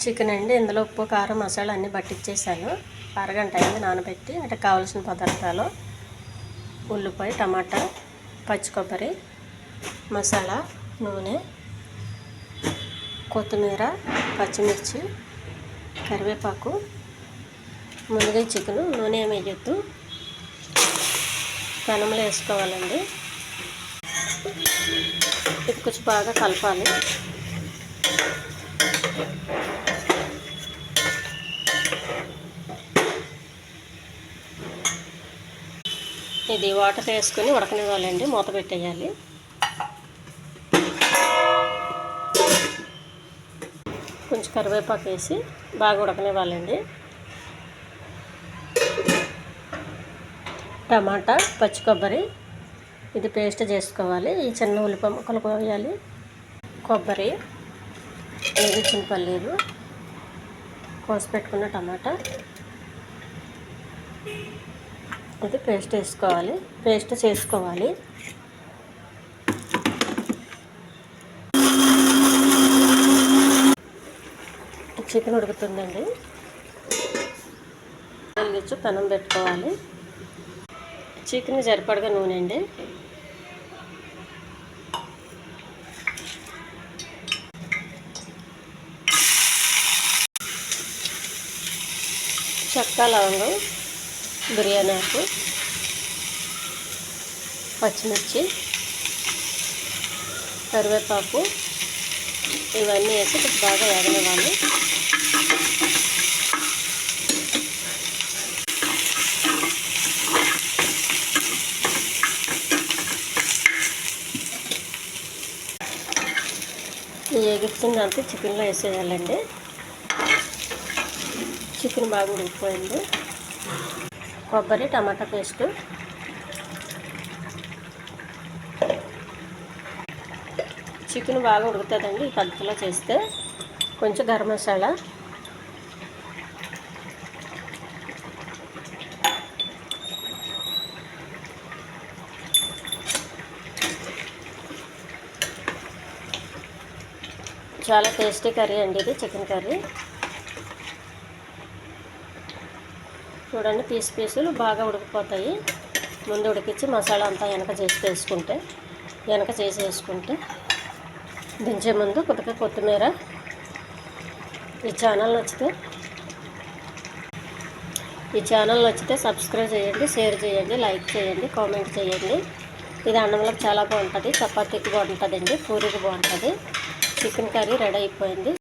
Chicken అండి. ఇందులో ఉప్పు, కారం, మసాలా అన్నీ పట్టించేసాను. అరగంట అయింది నానబెట్టి. అంటే కావాల్సిన పదార్థాలు: ఉల్లిపాయ, టమాటా, పచ్చి కొబ్బరి, మసాలా, నూనె, కొత్తిమీర, పచ్చిమిర్చి, కరివేపాకు. ముందుగా చికెను నూనె ఏమి వేయొద్దు, పెనంలో వేసుకోవాలండి. ఇది కొంచెం బాగా కలపాలి. ఇది వాటర్ వేసుకొని ఉడకనివ్వాలండి. మూత పెట్టేయాలి. కొంచెం కరివేపాకు వేసి బాగా ఉడకనివ్వాలండి. టమాటా, పచ్చి కొబ్బరి ఇది పేస్ట్ చేసుకోవాలి. ఈ చిన్న ఉల్లిపాయ ముక్కలు కోయాలి. కొబ్బరి, వేగించిన పల్లీలు, కోసి పెట్టుకున్న టమాటా ఇది పేస్ట్ వేసుకోవాలి. పేస్ట్ చేసుకోవాలి. చికెన్ ఉడుకుతుందండి. వెలిగించి పెనం పెట్టుకోవాలి. చికెన్ సరిపడగా నూనె అండి. చెక్క, లవంగం, బిర్యానీ ఆకు, పచ్చిమిర్చి, కరివేపాకు ఇవన్నీ వేసి కొంచెం బాగా వేగనివ్వాలి. ఈ ఎగిచ్చిందంతా చికెన్లో వేసేయాలండి. చికెన్ బాగా ఉడికిపోయింది. కొబ్బరి, టమాటా పేస్టు, చికెన్ బాగా ఉడుకుతుందండి ఈ పద్ధతిలో చేస్తే. కొంచెం గరం మసాలా, చాలా టేస్టీ కర్రీ అండి ఇది, చికెన్ కర్రీ. చూడండి, పీసులు బాగా ఉడికిపోతాయి. ముందు ఉడికించి మసాలా అంతా వెనక చేసి వేసుకుంటే దించే ముందు కొద్దిగా కొత్తిమీర. ఈ ఛానల్ నచ్చితే సబ్స్క్రైబ్ చేయండి, షేర్ చేయండి, లైక్ చేయండి, కామెంట్ చేయండి. ఇది అన్నంలోకి చాలా బాగుంటుంది, చపాతీకి బాగుంటుందండి, పూరీకి బాగుంటుంది. చికెన్ కర్రీ రెడీ అయిపోయింది.